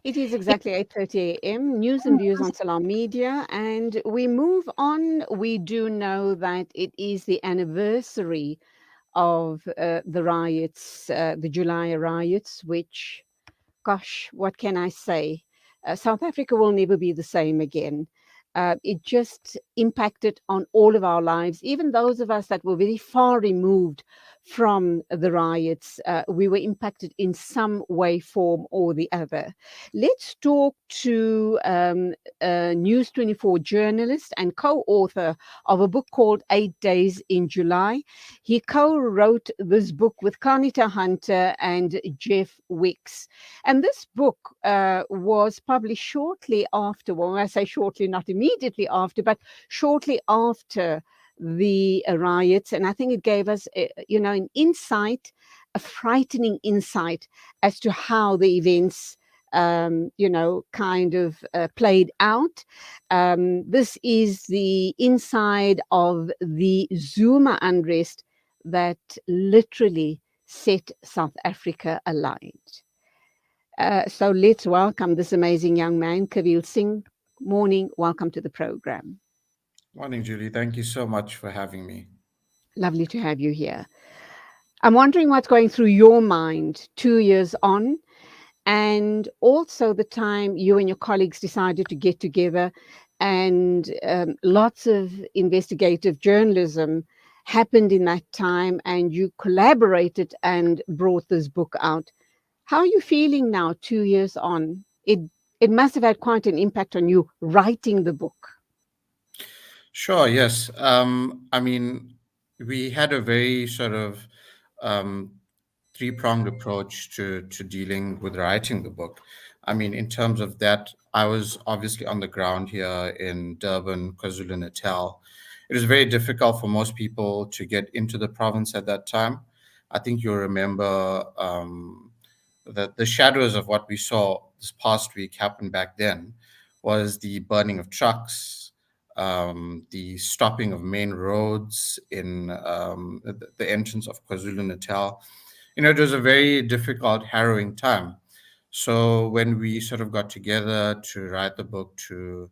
It is exactly 8:30 a.m. News and views on Salam Media, and we move on. We do know that it is the anniversary of the riots, the July riots, which, gosh, what can I say? South Africa will never be the same again. It just impacted on all of our lives, even those of us that were very far removed from the riots. We were impacted in some way, form, or the other. Let's talk to a News 24 journalist and co author of a book called 8 Days in July. He co wrote this book with Carnita Hunter and Jeff Wicks. And this book was published shortly after, well, I say shortly, not immediately after, but shortly after the riots. And I think it gave us, an insight, a frightening insight as to how the events kind of played out. This is the inside of the Zuma unrest that literally set South Africa alight. So let's welcome this amazing young man, Kaveel Singh. Morning, welcome to the program. Morning, Julie. Thank you so much for having me. Lovely to have you here. I'm wondering what's going through your mind 2 years on, and also the time you and your colleagues decided to get together, and lots of investigative journalism happened in that time, and you collaborated and brought this book out. How are you feeling now, 2 years on? It must have had quite an impact on you writing the book. Sure, yes. We had a very sort of um, three-pronged approach to dealing with writing the book. In terms of that, I was obviously on the ground here in Durban, KwaZulu-Natal. It was very difficult for most people to get into the province at that time. I think you'll remember that the shadows of what we saw this past week happened back then was the burning of trucks, the stopping of main roads in the entrance of KwaZulu Natal. It was a very difficult, harrowing time. So when we sort of got together to write the book, to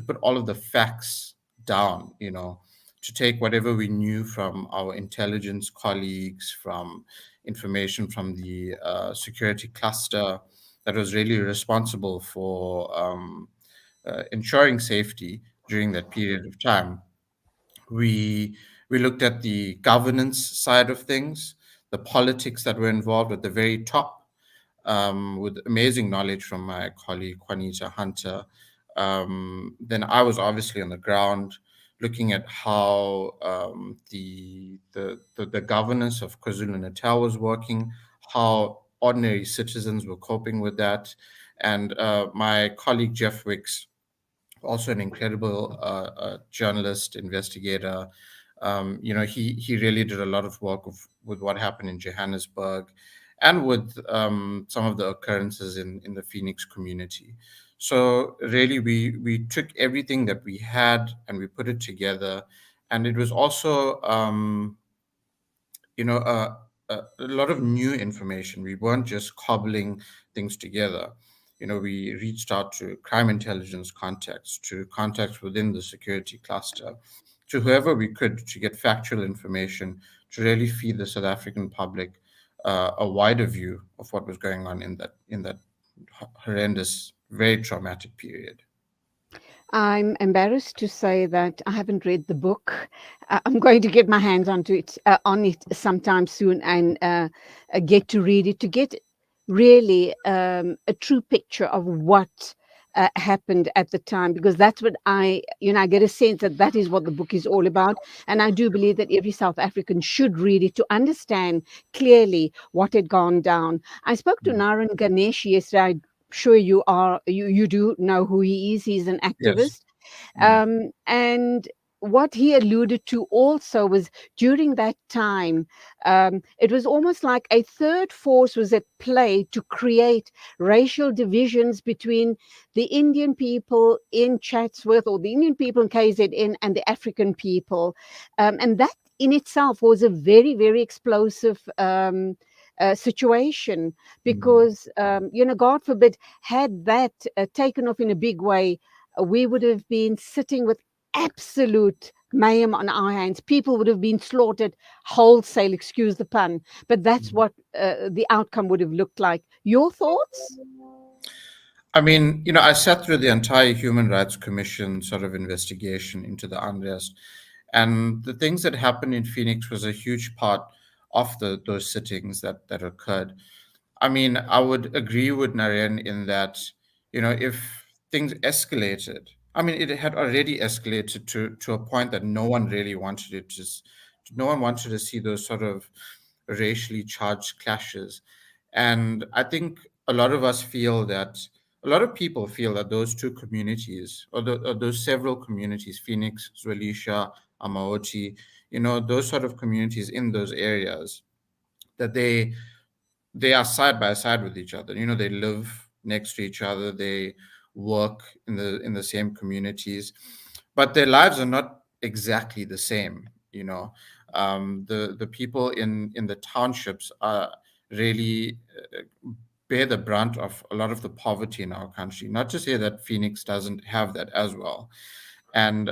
put all of the facts down, to take whatever we knew from our intelligence colleagues, from information from the security cluster that was really responsible for ensuring safety during that period of time. We we looked at the governance side of things, the politics that were involved at the very top, with amazing knowledge from my colleague Juanita Hunter. Then I was obviously on the ground looking at how the governance of KwaZulu Natal was working, how ordinary citizens were coping with that. And my colleague Jeff Wicks, also an incredible journalist, investigator. He really did a lot of work with what happened in Johannesburg, and with some of the occurrences in the Phoenix community. So really, we took everything that we had and we put it together, and it was also you know a, a lot of new information. We weren't just cobbling things together. We reached out to crime intelligence contacts, to contacts within the security cluster, to whoever we could, to get factual information, to really feed the South African public a wider view of what was going on in that horrendous, very traumatic period. I'm embarrassed to say that I haven't read the book. I'm going to get my hands on it sometime soon, and get to read it to get really a true picture of what happened at the time, because that's what I get a sense that that is what the book is all about. And I do believe that every South African should read it to understand clearly what had gone down. I spoke to Mm. Naran Ganesh yesterday. Sure, you do know who he is. He's an Yes. activist, Mm. and what he alluded to also was during that time, it was almost like a third force was at play to create racial divisions between the Indian people in Chatsworth, or the Indian people in KZN, and the African people. And that in itself was a very, very explosive situation, Mm. because God forbid, had that taken off in a big way, we would have been sitting with absolute mayhem on our hands. People would have been slaughtered wholesale, excuse the pun, but that's what the outcome would have looked like. Your thoughts? I mean, I sat through the entire Human Rights Commission sort of investigation into the unrest, and the things that happened in Phoenix was a huge part of those sittings that occurred. I mean, I would agree with Naren in that, if things escalated, I mean, it had already escalated to a point that no one really wanted it to, no one wanted to see those sort of racially charged clashes. And I think a lot of us feel that, a lot of people feel that those two communities, or those several communities, Phoenix, Zwelisha, Amaoti, those sort of communities in those areas, that they are side by side with each other. They live next to each other. They work in the same communities, but their lives are not exactly the same. The people in the townships are really bear the brunt of a lot of the poverty in our country. Not to say that Phoenix doesn't have that as well, and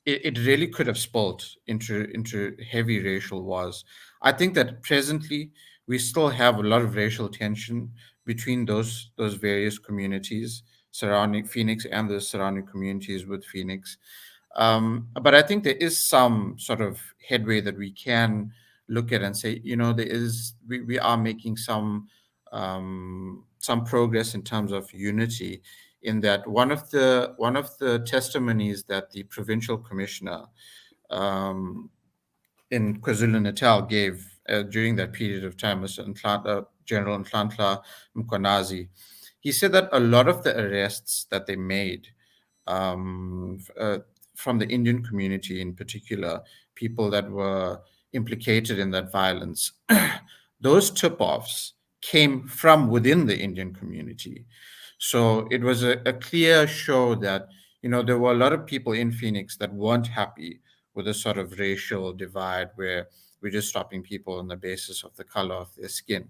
it really could have spilled into heavy racial wars. I think that presently we still have a lot of racial tension between those various communities surrounding Phoenix and the surrounding communities with Phoenix. But I think there is some sort of headway that we can look at and say, we are making some progress in terms of unity, in that one of the testimonies that the provincial commissioner um, in KwaZulu-Natal gave during that period of time, Mr. General Nhlanhla Mkhwanazi, he said that a lot of the arrests that they made from the Indian community in particular, people that were implicated in that violence, those tip offs came from within the Indian community. So it was a clear show that, there were a lot of people in Phoenix that weren't happy with a sort of racial divide where we're just stopping people on the basis of the color of their skin.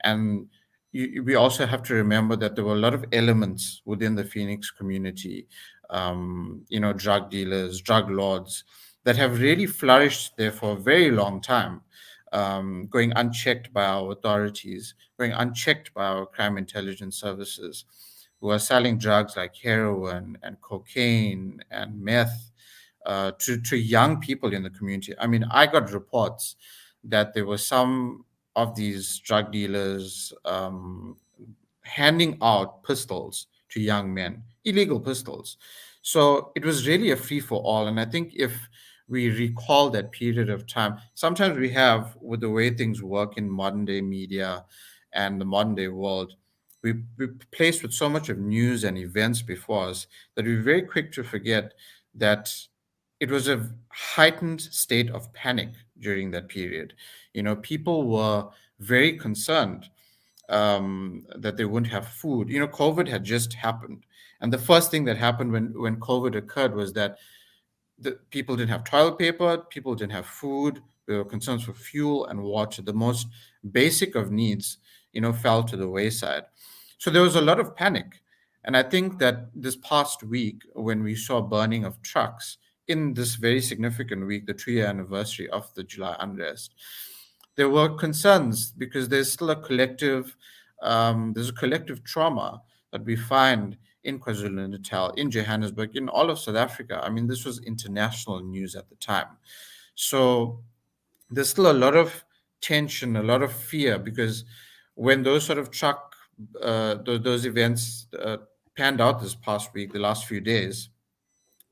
And we also have to remember that there were a lot of elements within the Phoenix community, drug dealers, drug lords, that have really flourished there for a very long time, going unchecked by our authorities, going unchecked by our crime intelligence services, who are selling drugs like heroin and cocaine and meth to young people in the community. I mean, I got reports that there were some of these drug dealers handing out pistols to young men, illegal pistols. So it was really a free for all. And I think if we recall that period of time, sometimes we have, with the way things work in modern day media and the modern day world, we're placed with so much of news and events before us that we're very quick to forget that it was a heightened state of panic during that period. People were very concerned that they wouldn't have food. COVID had just happened. And the first thing that happened when COVID occurred was that the people didn't have toilet paper, people didn't have food, there were concerns for fuel and water. The most basic of needs, fell to the wayside. So there was a lot of panic. And I think that this past week, when we saw burning of trucks in this very significant week, the 2-year anniversary of the July unrest, there were concerns because there's a collective trauma that we find in KwaZulu-Natal, in Johannesburg, in all of South Africa. I mean, this was international news at the time. So there's still a lot of tension, a lot of fear, because when those sort of those events panned out this past week, the last few days,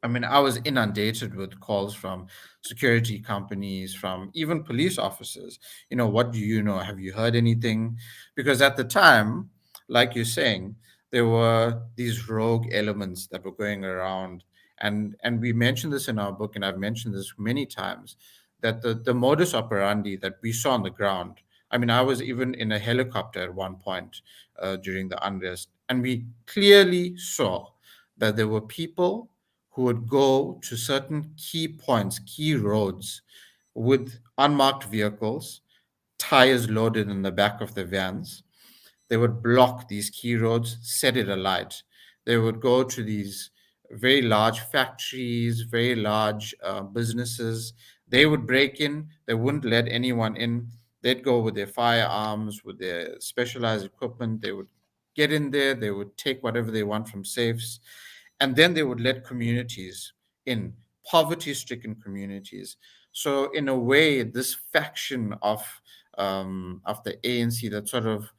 I mean, I was inundated with calls from security companies, from even police officers. What do you know? Have you heard anything? Because at the time, like you're saying, there were these rogue elements that were going around. And we mentioned this in our book, and I've mentioned this many times, that the modus operandi that we saw on the ground. I mean, I was even in a helicopter at one point during the unrest, and we clearly saw that there were people who would go to certain key points, key roads, with unmarked vehicles, tires loaded in the back of the vans. They would block these key roads, set it alight. They would go to these very large factories, very large businesses. They would break in, they wouldn't let anyone in. They'd go with their firearms, with their specialized equipment. They would get in there, they would take whatever they want from safes, and then they would let communities in, poverty stricken communities. So, in a way, this faction of the ANC that sort of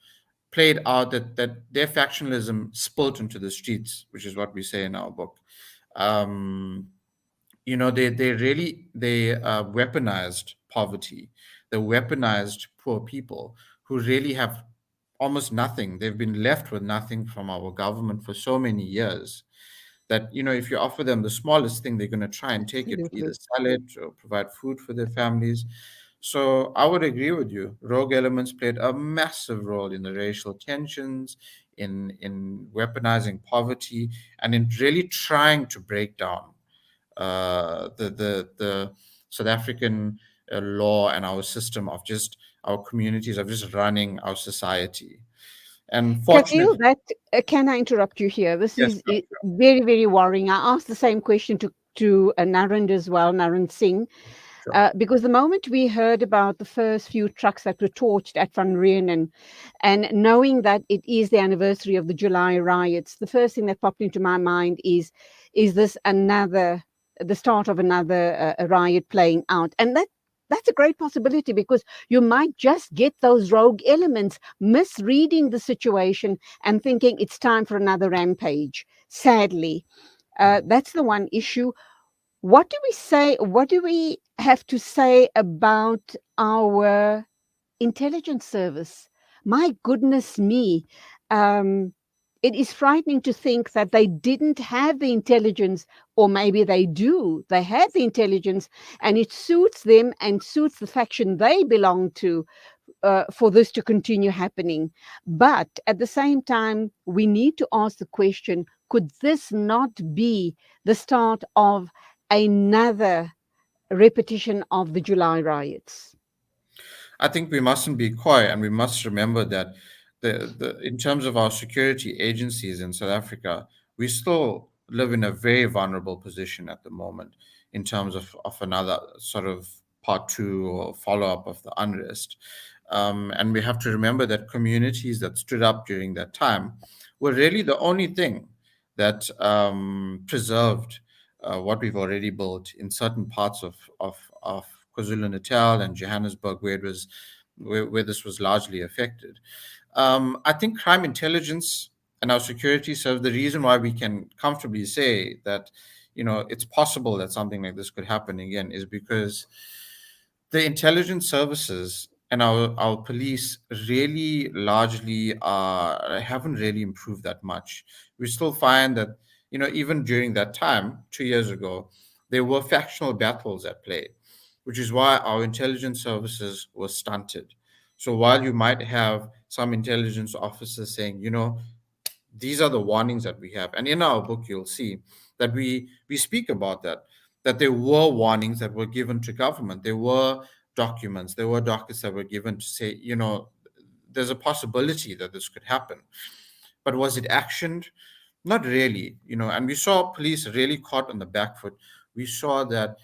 played out, that their factionalism spilled into the streets, which is what we say in our book. Um, they really weaponized poverty. They weaponized poor people who really have almost nothing. They've been left with nothing from our government for so many years that, if you offer them the smallest thing, they're going to try and take it, either Absolutely. sell it or provide food for their families. So I would agree with you. Rogue elements played a massive role in the racial tensions, in weaponizing poverty, and in really trying to break down the South African law and our system of just our communities of just running our society. And Kaveel, fortunately, that can I interrupt you here? This yes, is very, very worrying. I asked the same question to Narend as well, Narend Singh, sure. because the moment we heard about the first few trucks that were torched at Van Rieenen, and knowing that it is the anniversary of the July riots, the first thing that popped into my mind is this another the start of another riot playing out, and that's a great possibility because you might just get those rogue elements misreading the situation and thinking it's time for another rampage. Sadly, that's the one issue. What do we say? What do we have to say about our intelligence service? My goodness me. Um, it is frightening to think that they didn't have the intelligence, or maybe they do. They have the intelligence, and it suits them and suits the faction they belong to for this to continue happening. But at the same time, we need to ask the question, could this not be the start of another repetition of the July riots? I think we mustn't be coy, and we must remember that in terms of our security agencies in South Africa, we still live in a very vulnerable position at the moment in terms of another sort of part two or follow up of the unrest. And we have to remember that communities that stood up during that time were really the only thing that preserved what we've already built in certain parts of KwaZulu Natal and Johannesburg, where this was largely affected. I think crime intelligence and our security serve the reason why we can comfortably say that, it's possible that something like this could happen again is because the intelligence services and our police really largely haven't really improved that much. We still find that, even during that time 2 years ago, there were factional battles at play, which is why our intelligence services were stunted. So while you might have some intelligence officers saying, these are the warnings that we have, and in our book you'll see that we speak about that there were warnings that were given to government. There were documents, there were dockets that were given to say, there's a possibility that this could happen. But was it actioned? Not really, and we saw police really caught on the back foot. We saw that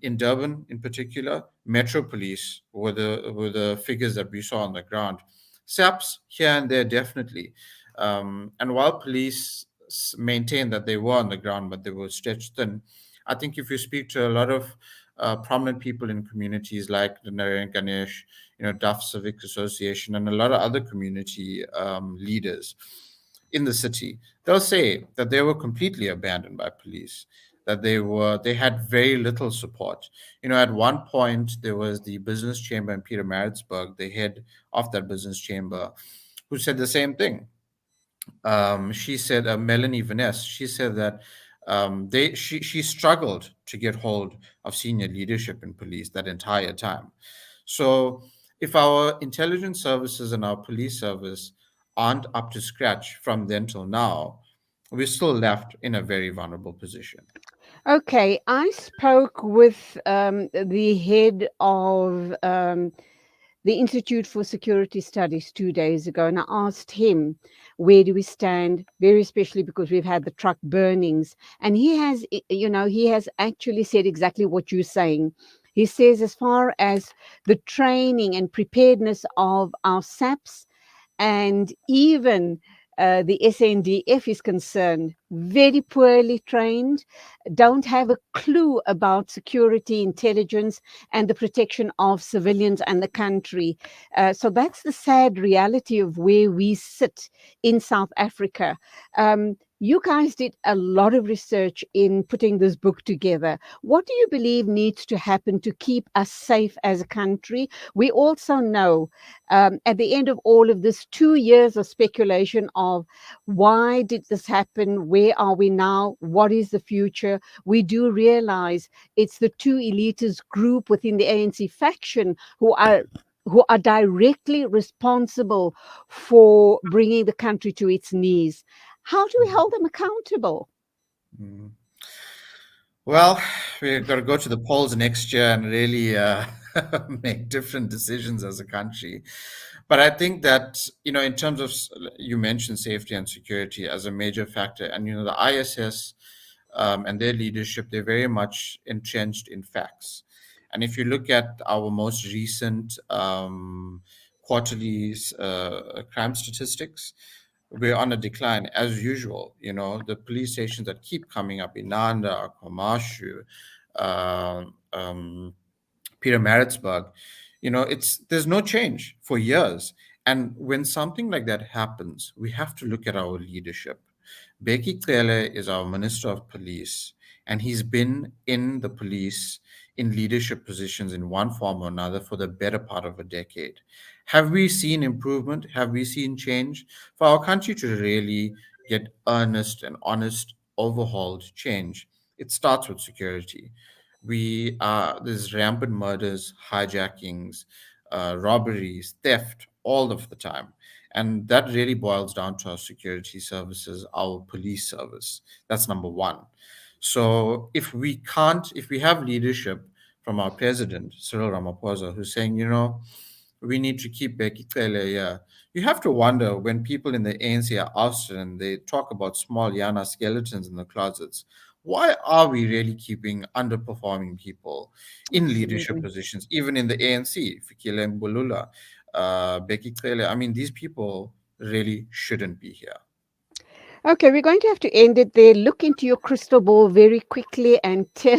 in Durban, in particular, Metro Police were the figures that we saw on the ground. SAPs here and there, definitely. And while police maintained that they were on the ground, but they were stretched thin, I think if you speak to a lot of prominent people in communities like the Narayan Ganesh, Duff Civic Association, and a lot of other community leaders in the city, they'll say that they were completely abandoned by police, that they had very little support. At one point there was the business chamber in Peter Maritzburg, the head of that business chamber, who said the same thing. She said, Melanie Vaness, she said that she struggled to get hold of senior leadership in police that entire time. So if our intelligence services and our police service aren't up to scratch from then till now, we're still left in a very vulnerable position. Okay, I spoke with the head of the Institute for Security Studies 2 days ago, and I asked him, where do we stand, very especially because we've had the truck burnings. And he has, he has actually said exactly what you're saying. He says, as far as the training and preparedness of our SAPs, and even the SNDF is concerned, very poorly trained, don't have a clue about security, intelligence, and the protection of civilians and the country. So that's the sad reality of where we sit in South Africa. You guys did a lot of research in putting this book together. What do you believe needs to happen to keep us safe as a country? We also know, at the end of all of this, 2 years of speculation of why did this happen? Where are we now? What is the future? We do realize it's the two elitist group within the ANC faction who are directly responsible for bringing the country to its knees. How do we hold them accountable? Mm. Well, we've got to go to the polls next year and really make different decisions as a country. But I think that, in terms of, you mentioned safety and security as a major factor, and, the ISS and their leadership, they're very much entrenched in facts. And if you look at our most recent quarterly crime statistics, we're on a decline as usual. The police stations that keep coming up, Inanda, Kwamashu, uh, um, Peter Maritzburg, it's there's no change for years. And when something like that happens, we have to look at our leadership. Beki Cele is our Minister of Police, and he's been in the police in leadership positions in one form or another for the better part of a decade. Have we seen improvement? Have we seen change? For our country to really get earnest and honest, overhauled change, it starts with security. There's rampant murders, hijackings, robberies, theft all of the time, and that really boils down to our security services, our police service. That's number one. So if we have leadership from our president, Cyril Ramaphosa, who's saying, we need to keep Beki Cele here, you have to wonder when people in the ANC are ousted and they talk about small Yana skeletons in the closets, why are we really keeping underperforming people in leadership Absolutely. positions, even in the ANC? Fikile Mbulula, Beki Cele, I mean, these people really shouldn't be here. Okay, we're going to have to end it there. Look into your crystal ball very quickly and tell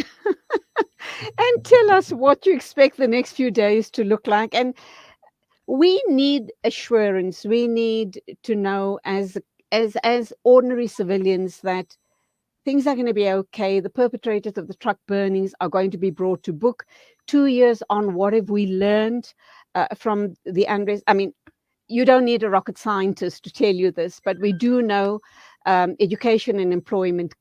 and tell us what you expect the next few days to look like. And we need assurance. We need to know as ordinary civilians that things are going to be okay. The perpetrators of the truck burnings are going to be brought to book. 2 years on, what have we learned from the unrest? I mean, you don't need a rocket scientist to tell you this, but we do know education and employment,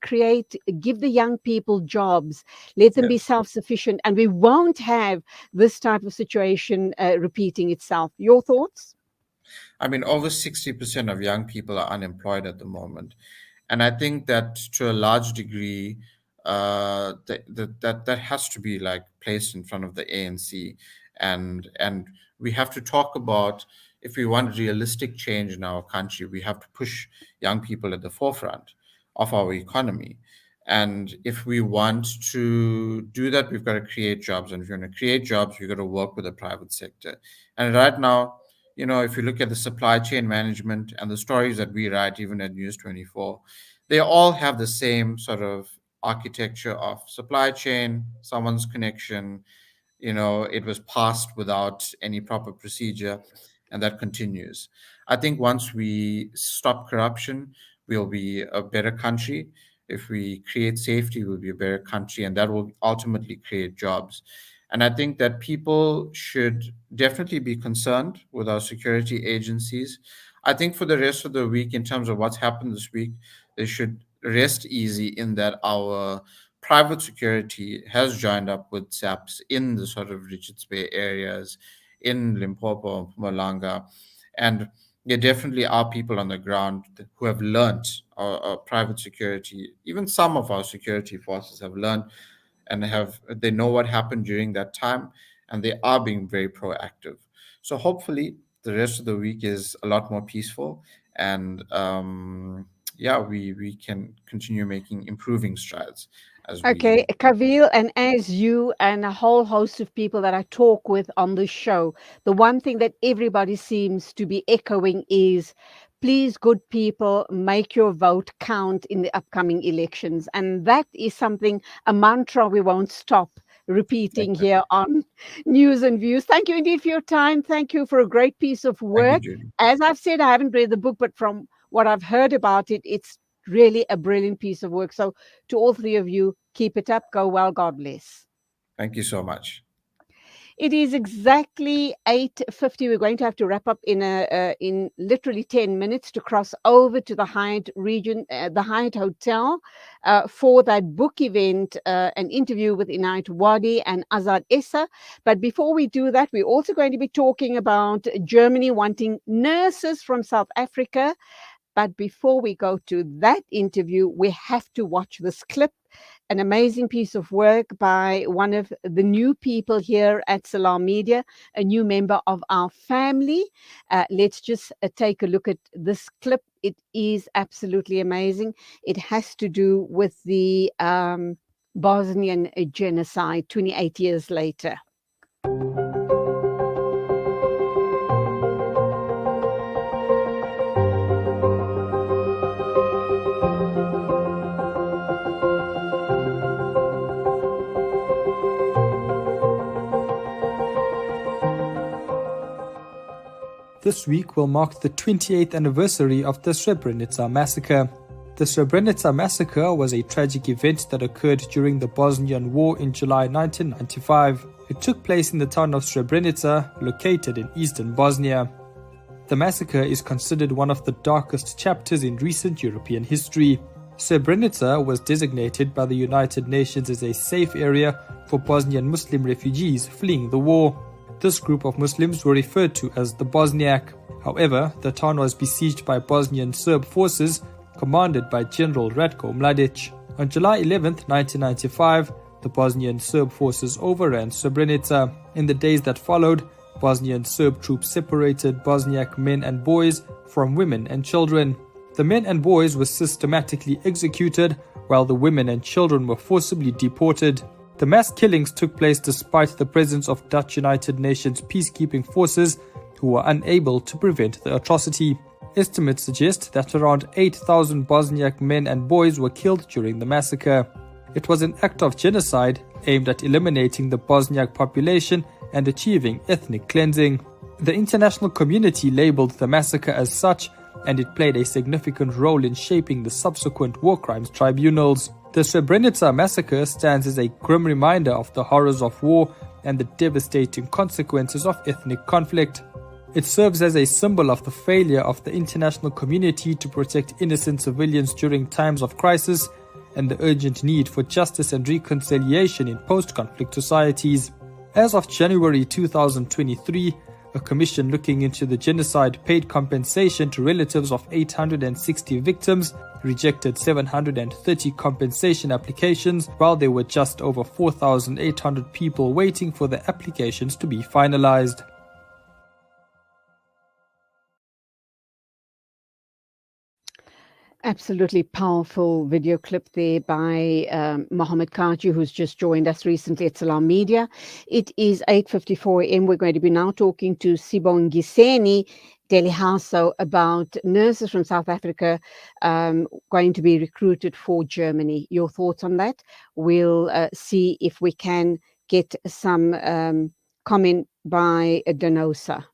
give the young people jobs, let them be Yes. self-sufficient, and we won't have this type of situation repeating itself. Your thoughts? I mean, over 60% of young people are unemployed at the moment. And I think that to a large degree, that has to be like placed in front of the ANC. And we have to talk about, if we want realistic change in our country, we have to push young people at the forefront of our economy. And if we want to do that, we've got to create jobs. And if you're going to create jobs, we've got to work with the private sector. And right now, if you look at the supply chain management and the stories that we write, even at News 24, they all have the same sort of architecture of supply chain, someone's connection, it was passed without any proper procedure, and that continues. I think once we stop corruption, we'll be a better country. If we create safety, we'll be a better country, and that will ultimately create jobs. And I think that people should definitely be concerned with our security agencies. I think for the rest of the week, in terms of what's happened this week, they should rest easy in that our private security has joined up with SAPs in the sort of Richards Bay areas, in Limpopo, Mpumalanga, and there definitely are people on the ground who have learned our private security. Even some of our security forces have learned and they know what happened during that time, and they are being very proactive. So hopefully the rest of the week is a lot more peaceful, and yeah, we can continue making improving strides as we Okay, move. Kaveel, and as you and a whole host of people that I talk with on the show, the one thing that everybody seems to be echoing is please, good people, make your vote count in the upcoming elections. And that is something, a mantra we won't stop repeating here on News and Views. Thank you indeed for your time. Thank you for a great piece of Thank you, work. Judy. As I've said, I haven't read the book, but from what I've heard about it, it's really a brilliant piece of work. So to all three of you, keep it up. Go well. God bless. Thank you so much. It is exactly 8:50. We're going to have to wrap up in literally 10 minutes to cross over to the Hyatt region, the Hyatt Hotel, for that book event, an interview with Inayat Wadi and Azad Essa. But before we do that, we're also going to be talking about Germany wanting nurses from South Africa. But before we go to that interview, we have to watch this clip, an amazing piece of work by one of the new people here at Salam Media, a new member of our family. Let's just take a look at this clip. It is absolutely amazing. It has to do with the Bosnian genocide 28 years later. This week will mark the 28th anniversary of the Srebrenica massacre. The Srebrenica massacre was a tragic event that occurred during the Bosnian War in July 1995. It took place in the town of Srebrenica, located in eastern Bosnia. The massacre is considered one of the darkest chapters in recent European history. Srebrenica was designated by the United Nations as a safe area for Bosnian Muslim refugees fleeing the war. This group of Muslims were referred to as the Bosniak. However, the town was besieged by Bosnian Serb forces commanded by General Ratko Mladic. On July 11, 1995, the Bosnian Serb forces overran Srebrenica. In the days that followed, Bosnian Serb troops separated Bosniak men and boys from women and children. The men and boys were systematically executed, while the women and children were forcibly deported. The mass killings took place despite the presence of Dutch United Nations peacekeeping forces who were unable to prevent the atrocity. Estimates suggest that around 8,000 Bosniak men and boys were killed during the massacre. It was an act of genocide aimed at eliminating the Bosniak population and achieving ethnic cleansing. The international community labeled the massacre as such, and it played a significant role in shaping the subsequent war crimes tribunals. The Srebrenica massacre stands as a grim reminder of the horrors of war and the devastating consequences of ethnic conflict. It serves as a symbol of the failure of the international community to protect innocent civilians during times of crisis and the urgent need for justice and reconciliation in post-conflict societies. As of January 2023, a commission looking into the genocide paid compensation to relatives of 860 victims, rejected 730 compensation applications, while there were just over 4,800 people waiting for their applications to be finalized. Absolutely powerful video clip there by Mohammed Kaji, who's just joined us recently at Salam Media. It is 8:54 a.m. We're going to be now talking to Sibongiseni Delihaso about nurses from South Africa going to be recruited for Germany. Your thoughts on that? We'll see if we can get some comment by Denosa.